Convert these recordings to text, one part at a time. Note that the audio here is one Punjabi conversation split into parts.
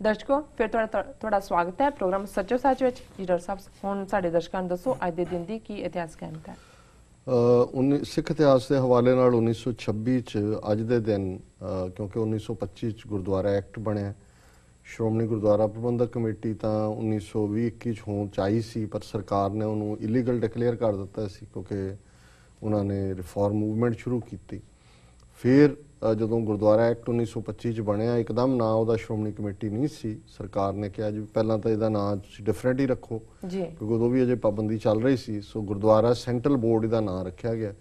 ਦਰਸ਼ਕੋ ਫਿਰ ਤੁਹਾਡਾ ਸਵਾਗਤ ਹੈ ਪ੍ਰੋਗਰਾਮ ਸੱਚੋ ਸੱਚ ਵਿੱਚ। ਜੀ ਡਾਕਟਰ ਸਾਹਿਬ, ਹੁਣ ਸਾਡੇ ਦਰਸ਼ਕਾਂ ਨੂੰ ਦੱਸੋ ਅੱਜ ਦੇ ਦਿਨ ਦੀ ਕੀ ਇਤਿਹਾਸ ਅਹਿਮੀਅਤ ਹੈ। ਸਿੱਖ ਇਤਿਹਾਸ ਦੇ ਹਵਾਲੇ ਨਾਲ 1926 ਚ ਅੱਜ ਦੇ ਦਿਨ ਕਿਉਂਕਿ 1925 ਚ ਗੁਰਦੁਆਰਾ ਐਕਟ ਬਣਿਆ, ਸ਼੍ਰੋਮਣੀ ਗੁਰਦੁਆਰਾ ਪ੍ਰਬੰਧਕ ਕਮੇਟੀ ਤਾਂ 1920-21 ਚ ਹੋਂਦ ਚ ਆਈ ਸੀ, ਪਰ ਸਰਕਾਰ ਨੇ ਉਹਨੂੰ ਇਲੀਗਲ ਡਿਕਲੇਅਰ ਕਰ ਦਿੱਤਾ ਸੀ ਕਿਉਂਕਿ ਉਹਨਾਂ ਨੇ ਰਿਫਾਰਮ ਮੂਵਮੈਂਟ ਸ਼ੁਰੂ ਕੀਤੀ। ਫਿਰ ਜਦੋਂ ਗੁਰਦੁਆਰਾ ਐਕਟ 1925 ਚ ਬਣਿਆ, ਇੱਕਦਮ ਨਾਂ ਉਹਦਾ ਸ਼੍ਰੋਮਣੀ ਕਮੇਟੀ ਨਹੀਂ ਸੀ। ਸਰਕਾਰ ਨੇ ਕਿਹਾ ਜੀ ਪਹਿਲਾਂ ਤਾਂ ਇਹਦਾ ਨਾਂ ਤੁਸੀਂ ਡਿਫਰੈਂਟ ਹੀ ਰੱਖੋ ਕਿਉਂਕਿ ਉਦੋਂ ਵੀ ਅਜੇ ਪਾਬੰਦੀ ਚੱਲ ਰਹੀ ਸੀ। ਸੋ ਗੁਰਦੁਆਰਾ ਸੈਂਟਰਲ ਬੋਰਡ ਇਹਦਾ ਨਾਂ ਰੱਖਿਆ ਗਿਆ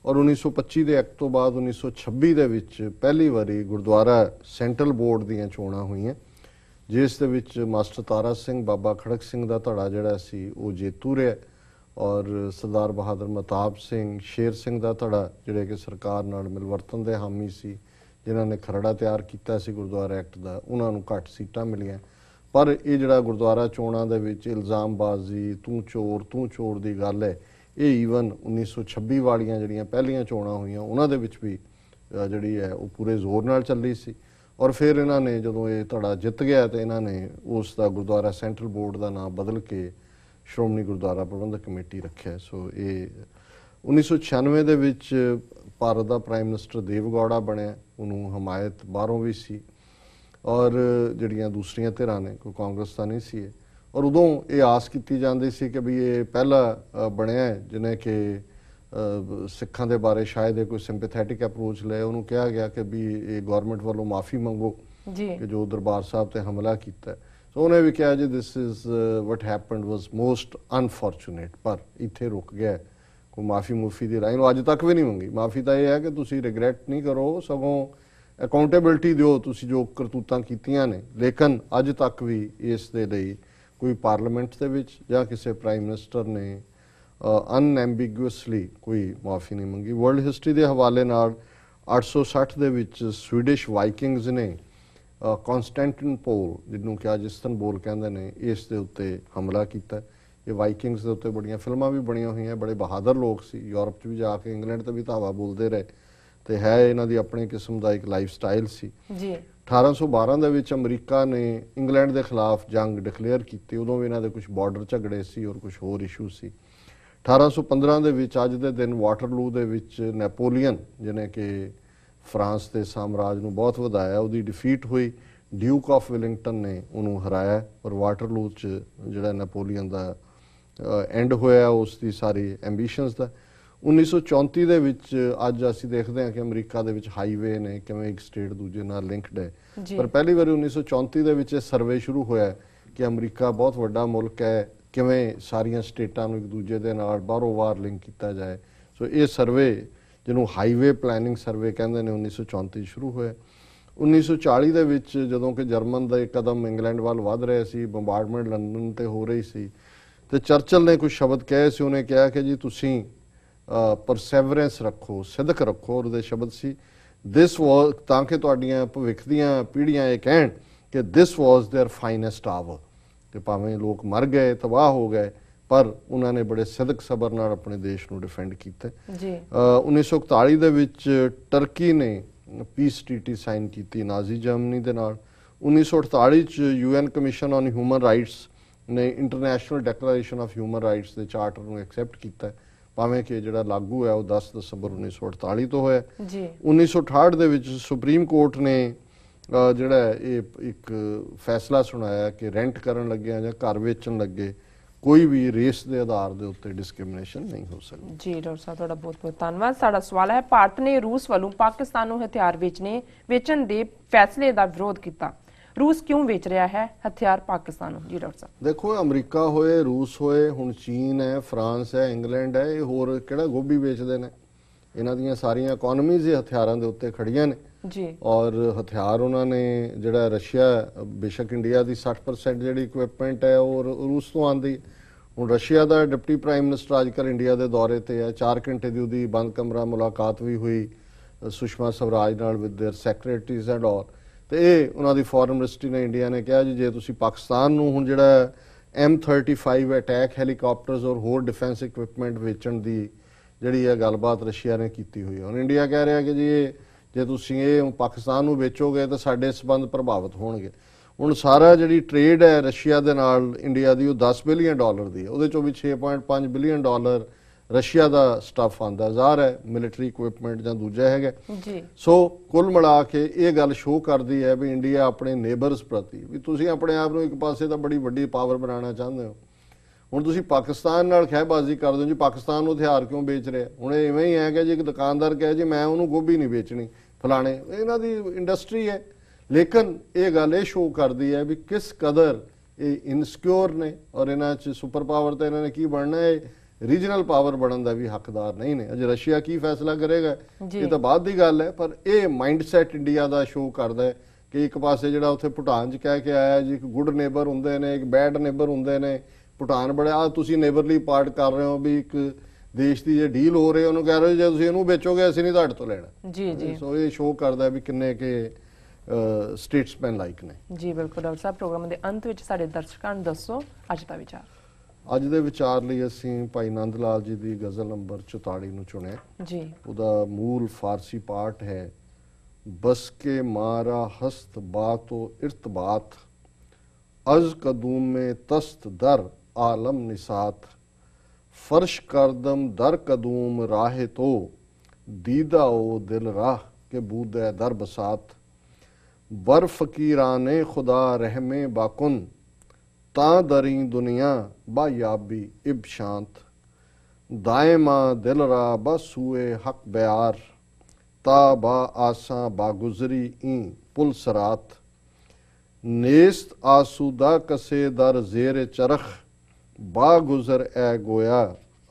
ਔਰ 1925 ਦੇ ਐਕਟ ਤੋਂ ਬਾਅਦ 1926 ਦੇ ਵਿੱਚ ਪਹਿਲੀ ਵਾਰੀ ਗੁਰਦੁਆਰਾ ਸੈਂਟਰਲ ਬੋਰਡ ਦੀਆਂ ਚੋਣਾਂ ਹੋਈਆਂ, ਜਿਸ ਦੇ ਵਿੱਚ ਮਾਸਟਰ ਤਾਰਾ ਸਿੰਘ ਬਾਬਾ ਖੜਕ ਸਿੰਘ ਦਾ ਧੜਾ ਜਿਹੜਾ ਸੀ ਉਹ ਜੇਤੂ ਰਿਹਾ ਔਰ ਸਰਦਾਰ ਬਹਾਦਰ ਮਹਤਾਬ ਸਿੰਘ, ਸ਼ੇਰ ਸਿੰਘ ਦਾ ਧੜਾ ਜਿਹੜੇ ਕਿ ਸਰਕਾਰ ਨਾਲ ਮਿਲਵਰਤਨ ਦੇ ਹਾਮੀ ਸੀ, ਜਿਨ੍ਹਾਂ ਨੇ ਖਰੜਾ ਤਿਆਰ ਕੀਤਾ ਸੀ ਗੁਰਦੁਆਰਾ ਐਕਟ ਦਾ, ਉਹਨਾਂ ਨੂੰ ਘੱਟ ਸੀਟਾਂ ਮਿਲੀਆਂ। ਪਰ ਇਹ ਜਿਹੜਾ ਗੁਰਦੁਆਰਾ ਚੋਣਾਂ ਦੇ ਵਿੱਚ ਇਲਜ਼ਾਮਬਾਜ਼ੀ, ਤੂੰ ਚੋਰ ਦੀ ਗੱਲ ਹੈ, ਇਹ ਈਵਨ 1926 ਵਾਲੀਆਂ ਜਿਹੜੀਆਂ ਪਹਿਲੀਆਂ ਚੋਣਾਂ ਹੋਈਆਂ ਉਹਨਾਂ ਦੇ ਵਿੱਚ ਵੀ ਜਿਹੜੀ ਹੈ ਉਹ ਪੂਰੇ ਜ਼ੋਰ ਨਾਲ ਚੱਲੀ ਸੀ। ਔਰ ਫਿਰ ਇਹਨਾਂ ਨੇ ਜਦੋਂ ਇਹ ਧੜਾ ਜਿੱਤ ਗਿਆ ਤੇ ਇਹਨਾਂ ਨੇ ਉਸ ਦਾ ਗੁਰਦੁਆਰਾ ਸੈਂਟਰਲ ਬੋਰਡ ਦਾ ਨਾਮ ਬਦਲ ਕੇ ਸ਼੍ਰੋਮਣੀ ਗੁਰਦੁਆਰਾ ਪ੍ਰਬੰਧਕ ਕਮੇਟੀ ਰੱਖਿਆ। ਸੋ ਇਹ 1996 ਦੇ ਵਿੱਚ ਭਾਰਤ ਦਾ ਪ੍ਰਾਈਮ ਮਿਨਿਸਟਰ ਦੇਵਗੌੜਾ ਬਣਿਆ, ਉਹਨੂੰ ਹਮਾਇਤ ਬਾਹਰੋਂ ਵੀ ਸੀ ਔਰ ਜਿਹੜੀਆਂ ਦੂਸਰੀਆਂ ਧਿਰਾਂ ਨੇ, ਕੋਈ ਕਾਂਗਰਸ ਤਾਂ ਨਹੀਂ ਸੀ ਔਰ ਉਦੋਂ ਇਹ ਆਸ ਕੀਤੀ ਜਾਂਦੀ ਸੀ ਕਿ ਵੀ ਇਹ ਪਹਿਲਾ ਬਣਿਆ ਜਿਹਨੇ ਕਿ ਸਿੱਖਾਂ ਦੇ ਬਾਰੇ ਸ਼ਾਇਦ ਇਹ ਕੋਈ ਸਿੰਪੈਥੈਟਿਕ ਅਪਰੋਚ ਲਏ। ਉਹਨੂੰ ਕਿਹਾ ਗਿਆ ਕਿ ਵੀ ਇਹ ਗਵਰਨਮੈਂਟ ਵੱਲੋਂ ਮਾਫੀ ਮੰਗੋ ਕਿ ਜੋ ਦਰਬਾਰ ਸਾਹਿਬ ਤੇ ਹਮਲਾ ਕੀਤਾ। ਸੋ ਉਹਨੇ ਵੀ ਕਿਹਾ ਜੀ this is what happened was most unfortunate, ਪਰ ਇੱਥੇ ਰੁਕ ਗਿਆ। ਕੋਈ ਮਾਫੀ ਦੀ ਰਾਹੀਂ ਨੂੰ ਅੱਜ ਤੱਕ ਵੀ ਨਹੀਂ ਮੰਗੀ। ਮਾਫੀ ਤਾਂ ਇਹ ਹੈ ਕਿ ਤੁਸੀਂ ਰਿਗਰੈਟ ਨਹੀਂ ਕਰੋ, ਸਗੋਂ ਅਕਾਊਂਟੇਬਿਲਿਟੀ ਦਿਓ ਤੁਸੀਂ ਜੋ ਕਰਤੂਤਾਂ ਕੀਤੀਆਂ ਨੇ, ਲੇਕਿਨ ਅੱਜ ਤੱਕ ਵੀ ਇਸ ਦੇ ਲਈ ਕੋਈ ਪਾਰਲੀਮੈਂਟ ਦੇ ਵਿੱਚ ਜਾਂ ਕਿਸੇ ਪ੍ਰਾਈਮ ਮਿਨਿਸਟਰ ਨੇ ਅਨਐਂਬੀਗੂਅਸਲੀ ਕੋਈ ਮਾਫੀ ਨਹੀਂ ਮੰਗੀ। ਵਰਲਡ ਹਿਸਟਰੀ ਦੇ ਹਵਾਲੇ ਨਾਲ 860 ਦੇ ਵਿੱਚ ਸਵੀਡਿਸ਼ ਵਾਈਕਿੰਗਸ ਨੇ ਕੌਂਸਟੈਂਟਨੋਪੋਲ, ਜਿਹਨੂੰ ਕਿ ਅੱਜ ਇਸਤਨਬੁਲ ਕਹਿੰਦੇ ਨੇ, ਇਸ ਦੇ ਉੱਤੇ ਹਮਲਾ ਕੀਤਾ। ਇਹ ਵਾਈਕਿੰਗਸ ਦੇ ਉੱਤੇ ਬੜੀਆਂ ਫਿਲਮਾਂ ਵੀ ਬਣੀਆਂ ਹੋਈਆਂ, ਬੜੇ ਬਹਾਦਰ ਲੋਕ ਸੀ, ਯੂਰਪ 'ਚ ਵੀ ਜਾ ਕੇ ਇੰਗਲੈਂਡ ਤੇ ਵੀ ਧਾਵਾ ਬੋਲਦੇ ਰਹੇ ਤੇ ਹੈ ਇਹਨਾਂ ਦੀ ਆਪਣੀ ਕਿਸਮ ਦਾ ਇੱਕ ਲਾਈਫ ਸਟਾਈਲ ਸੀ। 1812 ਦੇ ਵਿੱਚ ਅਮਰੀਕਾ ਨੇ ਇੰਗਲੈਂਡ ਦੇ ਖਿਲਾਫ ਜੰਗ ਡਿਕਲੇਅਰ ਕੀਤੀ। ਉਦੋਂ ਵੀ ਇਹਨਾਂ ਦੇ ਕੁਝ ਬਾਰਡਰ ਝਗੜੇ ਸੀ ਔਰ ਕੁਝ ਹੋਰ ਇਸ਼ੂ ਸੀ। 1815 ਦੇ ਵਿੱਚ ਅੱਜ ਦੇ ਦਿਨ ਵਾਟਰਲੂ ਦੇ ਵਿੱਚ ਨੈਪੋਲੀਅਨ, ਜਿਹਨੇ ਕਿ ਫਰਾਂਸ ਦੇ ਸਾਮਰਾਜ ਨੂੰ ਬਹੁਤ ਵਧਾਇਆ, ਉਹਦੀ ਡਿਫੀਟ ਹੋਈ। ਡਿਊਕ ਆਫ ਵੈਲਿੰਗਟਨ ਨੇ ਉਹਨੂੰ ਹਰਾਇਆ ਔਰ ਵਾਟਰਲੂ 'ਚ ਜਿਹੜਾ ਨੈਪੋਲੀਅਨ ਦਾ ਐਂਡ ਹੋਇਆ ਉਸ ਦੀ ਸਾਰੀ ਐਂਬੀਸ਼ਨਸ ਦਾ। 1934 ਦੇ ਵਿੱਚ ਅੱਜ ਅਸੀਂ ਦੇਖਦੇ ਹਾਂ ਕਿ ਅਮਰੀਕਾ ਦੇ ਵਿੱਚ ਹਾਈਵੇ ਨੇ, ਕਿਵੇਂ ਇੱਕ ਸਟੇਟ ਦੂਜੇ ਨਾਲ ਲਿੰਕਡ ਹੈ। ਪਰ ਪਹਿਲੀ ਵਾਰੀ 1934 ਦੇ ਵਿੱਚ ਇਹ ਸਰਵੇ ਸ਼ੁਰੂ ਹੋਇਆ ਕਿ ਅਮਰੀਕਾ ਬਹੁਤ ਵੱਡਾ ਮੁਲਕ ਹੈ, ਕਿਵੇਂ ਸਾਰੀਆਂ ਸਟੇਟਾਂ ਨੂੰ ਇੱਕ ਦੂਜੇ ਦੇ ਨਾਲ ਬਾਹਰੋਂ ਬਾਹਰ ਲਿੰਕ ਕੀਤਾ ਜਾਏ। ਸੋ ਇਹ ਸਰਵੇ, ਜਿਹਨੂੰ ਹਾਈਵੇ ਪਲੈਨਿੰਗ ਸਰਵੇ ਕਹਿੰਦੇ ਨੇ, 1934 ਸ਼ੁਰੂ ਹੋਇਆ। 1940 ਦੇ ਵਿੱਚ ਜਦੋਂ ਕਿ ਜਰਮਨ ਦਾ ਇੱਕ ਕਦਮ ਇੰਗਲੈਂਡ ਵੱਲ ਵੱਧ ਰਿਹਾ ਸੀ, ਬੰਬਾਰਡਮੈਂਟ ਲੰਡਨ ਤੇ ਹੋ ਰਹੀ ਸੀ, ਤੇ ਚਰਚਲ ਨੇ ਕੁਝ ਸ਼ਬਦ ਕਹੇ ਸੀ। ਉਹਨੇ ਕਿਹਾ ਕਿ ਜੀ ਤੁਸੀਂ ਪਰਸੈਵਰੈਂਸ ਰੱਖੋ, ਸਿਦਕ ਰੱਖੋ, ਔਰ ਉਹਦੇ ਸ਼ਬਦ ਸੀ ਦਿਸ ਵਾਜ਼, ਤਾਂ ਕਿ ਤੁਹਾਡੀਆਂ ਭਵਿੱਖ ਦੀਆਂ ਪੀੜ੍ਹੀਆਂ ਇਹ ਕਹਿਣ ਕਿ ਦਿਸ ਵਾਜ਼ ਦੇਅਰ ਫਾਈਨੈਸਟ ਆਵਰ, ਕਿ ਭਾਵੇਂ ਲੋਕ ਮਰ ਗਏ, ਤਬਾਹ ਹੋ ਗਏ, ਪਰ ਉਹਨਾਂ ਨੇ ਬੜੇ ਸਿਦਕ ਸਬਰ ਨਾਲ ਆਪਣੇ ਦੇਸ਼ ਨੂੰ ਡਿਫੈਂਡ ਕੀਤਾ। 1941 ਦੇ ਵਿੱਚ ਟਰਕੀ ਨੇ ਪੀਸ ਟ੍ਰੀਟੀ ਸਾਈਨ ਕੀਤੀ ਨਾਜ਼ੀ ਜਰਮਨੀ ਦੇ ਨਾਲ। 1948 ਚ UN commission on human rights ਨੇ international declaration of human rights ਦੇ ਚਾਰਟਰ ਨੂੰ ਐਕਸੈਪਟ ਕੀਤਾ, ਭਾਵੇਂ ਕਿ ਜਿਹੜਾ ਲਾਗੂ ਹੈ ਉਹ 10 ਦਸੰਬਰ 1948 ਤੋਂ ਹੋਇਆ। 1968 ਦੇ ਵਿੱਚ ਸੁਪਰੀਮ ਕੋਰਟ ਨੇ ਜਿਹੜਾ ਇਹ ਇੱਕ ਫੈਸਲਾ ਸੁਣਾਇਆ ਕਿ ਰੈਂਟ ਕਰਨ ਲੱਗਿਆ ਜਾਂ ਘਰ ਵੇਚਣ ਲੱਗੇ ਕੋਈ ਵੀ ਰੇਸ ਦੇ ਆਧਾਰ ਦੇ ਉੱਤੇ ਡਿਸਕ੍ਰਿਮੀਨੇਸ਼ਨ ਨਹੀਂ ਹੋ ਸਕਦੀ। ਜੀ ਡਾਕਟਰ ਸਾਹਿਬ, ਤੁਹਾਡਾ ਬਹੁਤ ਬਹੁਤ ਧੰਨਵਾਦ। ਸਾਡਾ ਸਵਾਲ ਹੈ, ਭਾਰਤ ਨੇ ਰੂਸ ਵੱਲੋਂ ਪਾਕਿਸਤਾਨ ਨੂੰ ਹਥਿਆਰ ਵੇਚਣ ਦੇ ਫੈਸਲੇ ਦਾ ਵਿਰੋਧ ਕੀਤਾ। ਰੂਸ ਕਿਉਂ ਵੇਚ ਰਿਹਾ ਹੈ ਹਥਿਆਰ ਪਾਕਿਸਤਾਨ ਨੂੰ? ਜੀ ਡਾਕਟਰ ਸਾਹਿਬ, ਦੇਖੋ, ਅਮਰੀਕਾ ਹੋਏ, ਰੂਸ ਹੋਏ, ਹੁਣ ਚੀਨ ਹੈ, ਫਰਾਂਸ ਹੈ, ਇੰਗਲੈਂਡ ਹੈ, ਇਹ ਹੋਰ ਕਿਹੜਾ ਗੋਭੀ ਵੇਚਦੇ ਨੇ? ਇਹਨਾਂ ਦੀਆਂ ਸਾਰੀਆਂ ਇਕੋਨਮੀਜ਼ ਹੀ ਹਥਿਆਰਾਂ ਦੇ ਉੱਤੇ ਖੜੀਆਂ ਨੇ ਜੀ। ਔਰ ਹਥਿਆਰ ਉਹਨਾਂ ਨੇ ਜਿਹੜਾ ਰਸ਼ੀਆ, ਬੇਸ਼ੱਕ ਇੰਡੀਆ ਦੀ 60% ਜਿਹੜੀ ਇਕਵਿਪਮੈਂਟ ਹੈ ਉਹ ਰੂਸ ਤੋਂ ਆਉਂਦੀ। ਹੁਣ ਰਸ਼ੀਆ ਦਾ ਡਿਪਟੀ ਪ੍ਰਾਈਮ ਮਿਨਿਸਟਰ ਅੱਜ ਕੱਲ੍ਹ ਇੰਡੀਆ ਦੇ ਦੌਰੇ ਤੇ ਹੈ। 4 ਘੰਟੇ ਦੀ ਉਹਦੀ ਬੰਦ ਕਮਰਾ ਮੁਲਾਕਾਤ ਵੀ ਹੋਈ ਸੁਸ਼ਮਾ ਸਵਰਾਜ ਨਾਲ, with there secretaries and all. ਤੇ ਇਹ ਉਹਨਾਂ ਦੀ ਫੋਰਨ ਮਿਨਿਸਟਰੀ ਨੇ, ਇੰਡੀਆ ਨੇ ਕਿਹਾ ਜੀ ਜੇ ਤੁਸੀਂ ਪਾਕਿਸਤਾਨ ਨੂੰ ਹੁਣ ਜਿਹੜਾ M35 ਅਟੈਕ ਹੈਲੀਕਾਪਟਰਸ ਔਰ ਹੋਰ ਡਿਫੈਂਸ ਇਕਵਿਪਮੈਂਟ ਵੇਚਣ ਦੀ ਜਿਹੜੀ ਹੈ ਗੱਲਬਾਤ ਰਸ਼ੀਆ ਨੇ ਕੀਤੀ ਹੋਈ ਹੈ। ਹੁਣ ਇੰਡੀਆ ਕਹਿ ਰਿਹਾ ਕਿ ਜੀ ਜੇ ਤੁਸੀਂ ਇਹ ਪਾਕਿਸਤਾਨ ਨੂੰ ਵੇਚੋਗੇ ਤਾਂ ਸਾਡੇ ਸਬੰਧ ਪ੍ਰਭਾਵਿਤ ਹੋਣਗੇ। ਹੁਣ ਸਾਰਾ ਜਿਹੜੀ ਟ੍ਰੇਡ ਹੈ ਰਸ਼ੀਆ ਦੇ ਨਾਲ ਇੰਡੀਆ ਦੀ, ਉਹ 10 ਬਿਲੀਅਨ ਡਾਲਰ ਦੀ ਹੈ। ਉਹਦੇ ਚੋਂ ਵੀ 6.5 ਬਿਲੀਅਨ ਡਾਲਰ ਰਸ਼ੀਆ ਦਾ ਸਟਾਫ ਆਂਦਾ, ਜ਼ਾਹਰ ਹੈ ਮਿਲਟਰੀ ਇਕਵਿਪਮੈਂਟ ਜਾਂ ਦੂਜਾ ਹੈਗਾ ਜੀ। ਸੋ ਕੁੱਲ ਮਿਲਾ ਕੇ ਇਹ ਗੱਲ ਸ਼ੋਅ ਕਰਦੀ ਹੈ ਵੀ ਇੰਡੀਆ ਆਪਣੇ ਨੇਬਰਸ ਪ੍ਰਤੀ, ਵੀ ਤੁਸੀਂ ਆਪਣੇ ਆਪ ਨੂੰ ਇੱਕ ਪਾਸੇ ਤਾਂ ਬੜੀ ਵੱਡੀ ਪਾਵਰ ਬਣਾਉਣਾ ਚਾਹੁੰਦੇ ਹੋ, ਹੁਣ ਤੁਸੀਂ ਪਾਕਿਸਤਾਨ ਨਾਲ ਖਹਿਬਾਜ਼ੀ ਕਰਦੇ ਹੋ ਜੀ, ਪਾਕਿਸਤਾਨ ਨੂੰ ਹਥਿਆਰ ਕਿਉਂ ਵੇਚ ਰਿਹਾ। ਹੁਣ ਇਵੇਂ ਹੀ ਹੈ ਕਿ ਜੀ ਇੱਕ ਦੁਕਾਨਦਾਰ ਕਹੇ ਜੀ ਮੈਂ ਉਹਨੂੰ ਗੋਭੀ ਨਹੀਂ ਵੇਚਣੀ ਫਲਾਣੇ, ਇਹਨਾਂ ਦੀ ਇੰਡਸਟਰੀ ਹੈ। ਲੇਕਿਨ ਇਹ ਗੱਲ ਇਹ ਸ਼ੋਅ ਕਰਦੀ ਹੈ ਵੀ ਕਿਸ ਕਦਰ ਇਹ ਇਨਸਿਕਿਉਰ ਨੇ, ਔਰ ਇਹਨਾਂ 'ਚ ਸੁਪਰ ਪਾਵਰ ਤਾਂ ਇਹਨਾਂ ਨੇ ਕੀ ਬਣਨਾ ਹੈ, ਰੀਜਨਲ ਪਾਵਰ ਬਣਨ ਦਾ ਵੀ ਹੱਕਦਾਰ ਨਹੀਂ ਨੇ। ਅਜੇ ਰਸ਼ੀਆ ਕੀ ਫੈਸਲਾ ਕਰੇਗਾ ਇਹ ਤਾਂ ਬਾਅਦ ਦੀ ਗੱਲ ਹੈ, ਪਰ ਇਹ ਮਾਈਂਡਸੈਟ ਇੰਡੀਆ ਦਾ ਸ਼ੋਅ ਕਰਦਾ ਹੈ ਕਿ ਇੱਕ ਪਾਸੇ ਜਿਹੜਾ ਉੱਥੇ ਭੂਟਾਨ 'ਚ ਕਹਿ ਕੇ ਆਇਆ ਜੀ ਇੱਕ ਗੁੱਡ ਨੇਬਰ ਹੁੰਦੇ ਨੇ, ਇੱਕ ਬੈਡ ਨੇਬਰ ਹੁੰਦੇ ਨੇ, ਭੂਟਾਨ ਬੜਾ ਤੁਸੀਂ ਨੇਬਰਲੀ ਪਾਰਟ ਕਰ ਰਹੇ ਹੋ, ਵੀ ਇੱਕ ਦੇਸ਼ ਦੀ ਜੇ ਡੀਲ ਹੋ ਰਹੀ ਉਹਨੂੰ ਕਹਿ ਰਹੇ ਹੋ ਜੇ ਤੁਸੀਂ ਇਹਨੂੰ ਵੇਚੋਗੇ ਅਸੀਂ ਨਹੀਂ ਤੁਹਾਡੇ ਤੋਂ ਲੈਣਾ। ਜੀ ਜੀ। ਸੋ ਇਹ ਸ਼ੋਅ ਕਰਦਾ ਵੀ ਕਿੰਨੇ ਕਿ ਸਟੇਟਸਮੈਨ ਲਾਈਕ ਨੇ। ਜੀ ਬਿਲਕੁਲ ਡਾਕਟਰ ਸਾਹਿਬ, ਪ੍ਰੋਗਰਾਮ ਦੇ ਅੰਤ ਵਿੱਚ ਸਾਡੇ ਦਰਸ਼ਕਾਂ ਨੂੰ ਦੱਸੋ ਅੱਜ ਦਾ ਵਿਚਾਰ। ਅੱਜ ਦੇ ਵਿਚਾਰ ਲਈ ਅਸੀਂ ਭਾਈ ਨੰਦ ਲਾਲ ਜੀ ਦੀ ਗਜ਼ਲ ਨੰਬਰ 44 ਨੂੰ ਚੁਣਿਆ ਜੀ। ਉਹਦਾ ਮੂਲ ਫਾਰਸੀ ਪਾਠ ਹੈ, ਬਸ ਕੇ ਮਾਰਾ ਹਸਤ ਬਾਤੋ ਇਰਤਬਾਤ, ਅਜ਼ ਕਦੂਮ में तस्त दर आलम निसात, फर्श करदम दर कदूम राहे तो, दीदा ओ दिल राह के बूदे दर बसात, बर फकीराने खुदा रहमे बाकुन, ता दरी दुनिया बा याबी इब शांत, दायमा दिल रा बसूए हक बयार, ता बा आसा बागुजरी ई पुल सरात, नेस्त आसूदा कसे दर जेर चरख, बा गुजर ए गोया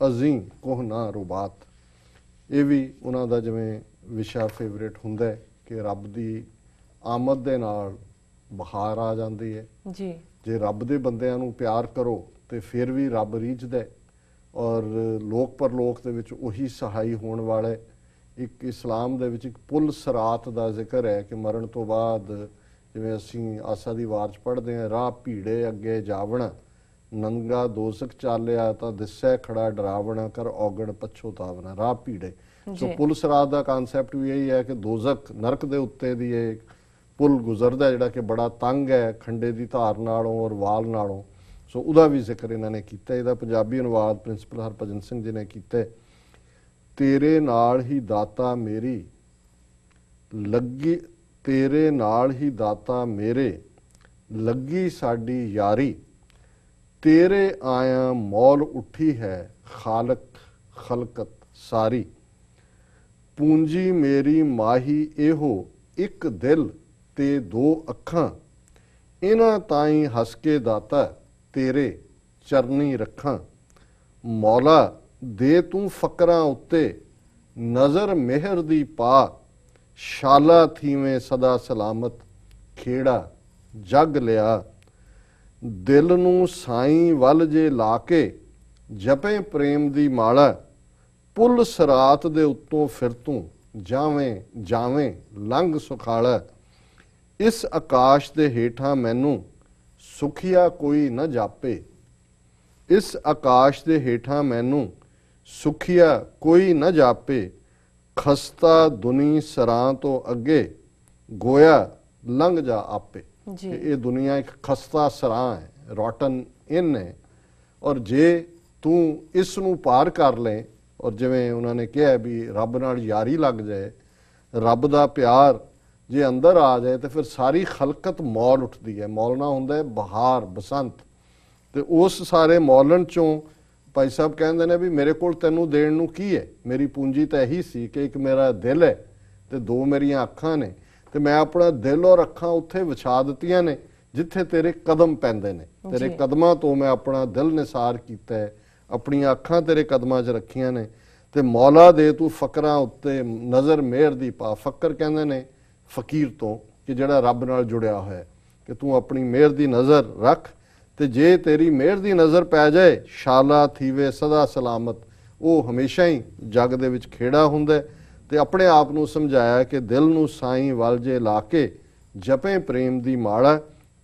अजी कोहना रुबात। ਇਹ ਵੀ ਉਹਨਾਂ ਦਾ ਜਿਵੇਂ ਵਿਸ਼ਾ ਫੇਵਰੇਟ ਹੁੰਦਾ ਹੈ ਕਿ ਰੱਬ ਦੀ ਆਮਦ ਦੇ ਨਾਲ ਬਹਾਰ ਆ ਜਾਂਦੀ ਹੈ ਜੀ। ਜੇ ਰੱਬ ਦੇ ਬੰਦਿਆਂ ਨੂੰ ਪਿਆਰ ਕਰੋ ਤੇ ਫਿਰ ਵੀ ਰੱਬ ਰੀਝਦਾ ਹੈ, ਔਰ ਲੋਕ ਪਰਲੋਕ ਦੇ ਵਿੱਚ ਉਹੀ ਸਹਾਈ ਹੋਣ ਵਾਲਾ ਹੈ। ਇੱਕ ਇਸਲਾਮ ਦੇ ਵਿੱਚ ਇੱਕ ਪੁੱਲ ਸਰਾਤ ਦਾ ਜ਼ਿਕਰ ਹੈ ਕਿ ਮਰਨ ਤੋਂ ਬਾਅਦ ਜਿਵੇਂ ਅਸੀਂ ਆਸਾ ਦੀ ਵਾਰ 'ਚ ਪੜ੍ਹਦੇ ਹਾਂ, ਰਾਹ ਭੀੜੇ ਅੱਗੇ ਜਾਵਣਾ, ਨੰਗਾ ਦੋਜ਼ਖ ਚਾਲਿਆ ਤਾਂ ਦਿਸੈ ਖੜਾ ਡਰਾਵਣਾ, ਕਰ ਔਗਣ ਪਛੋਤਾਵਣਾ। ਰਾਹ ਭੀੜੇ, ਸੋ ਪੁੱਲ ਸਰਾਤ ਦਾ ਕਾਨਸੈਪਟ ਵੀ ਇਹੀ ਹੈ ਕਿ ਦੋਜ਼ਖ ਨਰਕ ਦੇ ਉੱਤੇ ਦੀ ਇਹ ਪੁੱਲ ਗੁਜ਼ਰਦਾ ਜਿਹੜਾ ਕਿ ਬੜਾ ਤੰਗ ਹੈ ਖੰਡੇ ਦੀ ਧਾਰ ਨਾਲੋਂ ਔਰ ਵਾਲ ਨਾਲੋਂ, ਸੋ ਉਹਦਾ ਵੀ ਜ਼ਿਕਰ ਇਹਨਾਂ ਨੇ ਕੀਤਾ। ਇਹਦਾ ਪੰਜਾਬੀ ਅਨੁਵਾਦ ਪ੍ਰਿੰਸੀਪਲ ਹਰਭਜਨ ਸਿੰਘ ਜੀ ਨੇ ਕੀਤਾ। ਤੇਰੇ ਨਾਲ ਹੀ ਦਾਤਾ ਮੇਰੀ ਲੱਗੀ, ਤੇਰੇ ਨਾਲ ਹੀ ਦਾਤਾ ਮੇਰੇ ਲੱਗੀ ਸਾਡੀ ਯਾਰੀ, ਤੇਰੇ ਆਇਆ ਮੌਲ ਉੱਠੀ ਹੈ ਖਾਲਕ ਖਲਕਤ ਸਾਰੀ, ਪੂੰਜੀ ਮੇਰੀ ਮਾਹੀ ਇਹੋ ਇੱਕ ਦਿਲ ਤੇ ਦੋ ਅੱਖਾਂ, ਇਹਨਾਂ ਤਾਈਂ ਹੱਸ ਕੇ ਦਾਤਾ ਤੇਰੇ ਚਰਨੀ ਰੱਖਾਂ, ਮੌਲਾ ਦੇ ਤੂੰ ਫਕਰਾਂ ਉੱਤੇ ਨਜ਼ਰ ਮਿਹਰ ਦੀ ਪਾ, ਸ਼ਾਲਾ ਥੀਵੇਂ ਸਦਾ ਸਲਾਮਤ ਖੇੜਾ ਜਗ ਲਿਆ, ਦਿਲ ਨੂੰ ਸਾਈਂ ਵੱਲ ਜੇ ਲਾ ਕੇ ਜਪੇ ਪ੍ਰੇਮ ਦੀ ਮਾਲਾ, ਪੁੱਲ ਸਰਾਤ ਦੇ ਉੱਤੋਂ ਫਿਰ ਤੂੰ ਜਾਵੇਂ ਜਾਵੇਂ ਲੰਘ ਸੁਖਾਲਾ, ਇਸ ਆਕਾਸ਼ ਦੇ ਹੇਠਾਂ ਮੈਨੂੰ ਸੁਖੀਆ ਕੋਈ ਨਾ ਜਾਪੇ, ਇਸ ਆਕਾਸ਼ ਦੇ ਹੇਠਾਂ ਮੈਨੂੰ ਸੁਖੀਆ ਕੋਈ ਨਾ ਜਾਪੇ, ਖਸਤਾ ਦੁਨੀ ਸਰਾਂ ਤੋਂ ਅੱਗੇ ਗੋਇਆ ਲੰਘ ਜਾ ਆਪੇ। ਇਹ ਦੁਨੀਆ ਇੱਕ ਖਸਤਾ ਸਰਾਂ ਹੈ, ਰੋਟਨ ਇਨ ਹੈ, ਔਰ ਜੇ ਤੂੰ ਇਸ ਨੂੰ ਪਾਰ ਕਰ ਲੈ, ਔਰ ਜਿਵੇਂ ਉਹਨਾਂ ਨੇ ਕਿਹਾ ਵੀ ਰੱਬ ਨਾਲ ਯਾਰੀ ਲੱਗ ਜਾਏ, ਰੱਬ ਦਾ ਪਿਆਰ ਜੇ ਅੰਦਰ ਆ ਜਾਏ ਤੇ ਫਿਰ ਸਾਰੀ ਖਲਕਤ ਮੌਲ ਉੱਠਦੀ ਹੈ। ਮੌਲਣਾ ਹੁੰਦਾ ਹੈ ਬਹਾਰ, ਬਸੰਤ, ਤੇ ਉਸ ਸਾਰੇ ਮੌਲਣ ਚੋਂ ਭਾਈ ਸਾਹਿਬ ਕਹਿੰਦੇ ਨੇ ਵੀ ਮੇਰੇ ਕੋਲ ਤੈਨੂੰ ਦੇਣ ਨੂੰ ਕੀ ਹੈ, ਮੇਰੀ ਪੂੰਜੀ ਤਾਂ ਇਹੀ ਸੀ ਕਿ ਇੱਕ ਮੇਰਾ ਦਿਲ ਹੈ ਤੇ ਦੋ ਮੇਰੀਆਂ ਅੱਖਾਂ ਨੇ, ਤੇ ਮੈਂ ਆਪਣਾ ਦਿਲ ਔਰ ਅੱਖਾਂ ਉੱਥੇ ਵਿਛਾ ਦਿੱਤੀਆਂ ਨੇ ਜਿੱਥੇ ਤੇਰੇ ਕਦਮ ਪੈਂਦੇ ਨੇ, ਤੇਰੇ ਕਦਮਾਂ ਤੋਂ ਮੈਂ ਆਪਣਾ ਦਿਲ ਨਿਸਾਰ ਕੀਤਾ ਹੈ, ਆਪਣੀਆਂ ਅੱਖਾਂ ਤੇਰੇ ਕਦਮਾਂ 'ਚ ਰੱਖੀਆਂ ਨੇ, ਤੇ ਮੌਲਾ ਦੇ ਤੂੰ ਫਕਰਾਂ ਉੱਤੇ ਨਜ਼ਰ ਮਿਹਰ ਦੀ ਪਾ। ਫਕਰ ਕਹਿੰਦੇ ਨੇ ਫਕੀਰ ਤੋਂ ਕਿ ਜਿਹੜਾ ਰੱਬ ਨਾਲ ਜੁੜਿਆ ਹੋਇਆ, ਕਿ ਤੂੰ ਆਪਣੀ ਮਿਹਰ ਦੀ ਨਜ਼ਰ ਰੱਖ, ਤੇ ਜੇ ਤੇਰੀ ਮਿਹਰ ਦੀ ਨਜ਼ਰ ਪੈ ਜਾਏ ਸ਼ਾਲਾ ਥੀਵੇ ਸਦਾ ਸਲਾਮਤ, ਉਹ ਹਮੇਸ਼ਾ ਹੀ ਜੱਗ ਦੇ ਵਿੱਚ ਖੇੜਾ ਹੁੰਦਾ। ਤੇ ਆਪਣੇ ਆਪ ਨੂੰ ਸਮਝਾਇਆ ਕਿ ਦਿਲ ਨੂੰ ਸਾਈਂ ਵੱਲ ਜੇ ਲਾ ਕੇ ਜਪੇ ਪ੍ਰੇਮ ਦੀ ਮਾਲਾ,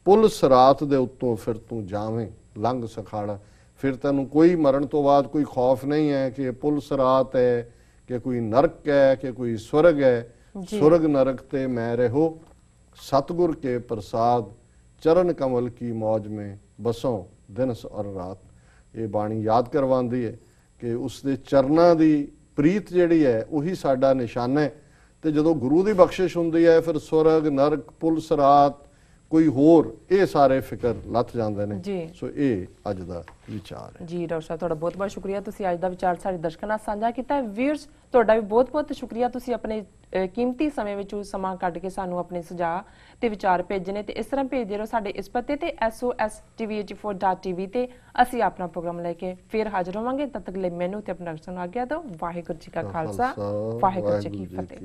ਪੁੱਲ ਸਰਾਤ ਦੇ ਉੱਤੋਂ ਫਿਰ ਤੂੰ ਜਾਵੇਂ ਲੰਘ ਸਖਾੜਾ। ਫਿਰ ਤੈਨੂੰ ਕੋਈ ਮਰਨ ਤੋਂ ਬਾਅਦ ਕੋਈ ਖੌਫ ਨਹੀਂ ਹੈ ਕਿ ਪੁੱਲ ਸਰਾਤ ਹੈ, ਕਿ ਕੋਈ ਨਰਕ ਹੈ, ਕਿ ਕੋਈ ਸਵਰਗ ਹੈ। ਸੁਰਗ ਨਰਕ ਤੇ ਮੈਂ ਰਹੋ, ਸਤਗੁਰ ਕੇ ਪ੍ਰਸਾਦ चरण कमल की मौज में बसों दिन और रात। ये बाणी याद करवाती है कि उसके चरणों की प्रीत जिहड़ी है उही साडा निशाना है। तो जो गुरु की बख्शिश हुंदी है फिर स्वर्ग नरक पुल सरात कोई होर ये सारे फिक्र लथ जाते हैं। जी। सो ये अज का विचार है जी डॉक्टर साहब ਤੁਹਾਡਾ ਬਹੁਤ ਬਹੁਤ ਸ਼ੁਕਰੀਆ ਤੁਸੀਂ ਅੱਜ ਦਾ ਵਿਚਾਰ ਸਾਡੇ ਦਰਸ਼ਕਾਂ ਨਾਲ ਸਾਂਝਾ ਕੀਤਾ। ਵੀਅਰਸ ਤੁਹਾਡਾ ਵੀ ਬਹੁਤ ਬਹੁਤ ਸ਼ੁਕਰੀਆ ਤੁਸੀਂ ਆਪਣੇ ਕੀਮਤੀ ਸਮੇਂ ਵਿੱਚੋਂ ਸਮਾਂ ਕੱਢ ਕੇ ਸਾਨੂੰ ਆਪਣੇ ਸੁਝਾਅ ਤੇ ਵਿਚਾਰ ਭੇਜਣੇ ਤੇ ਇਸ ਤਰ੍ਹਾਂ ਭੇਜਦੇ ਰਹੋ ਸਾਡੇ ਇਸ ਪਤੇ ਤੇ SOSTV84.tv ਤੇ ਅਸੀਂ ਆਪਣਾ ਪ੍ਰੋਗਰਾਮ ਲੈ ਕੇ ਫਿਰ ਹਾਜ਼ਰ ਹੋਵਾਂਗੇ। ਤਦ ਤੱਕ ਲਈ ਮੈਨੂੰ ਤੇ ਆਪਣਾ ਦਰਸ਼ਨ ਆਗਿਆ ਦਿਓ। ਵਾਹਿਗੁਰੂ ਜੀ ਕਾ ਖਾਲਸਾ ਵਾਹਿਗੁਰੂ ਜੀ ਕੀ ਫਤਿਹ।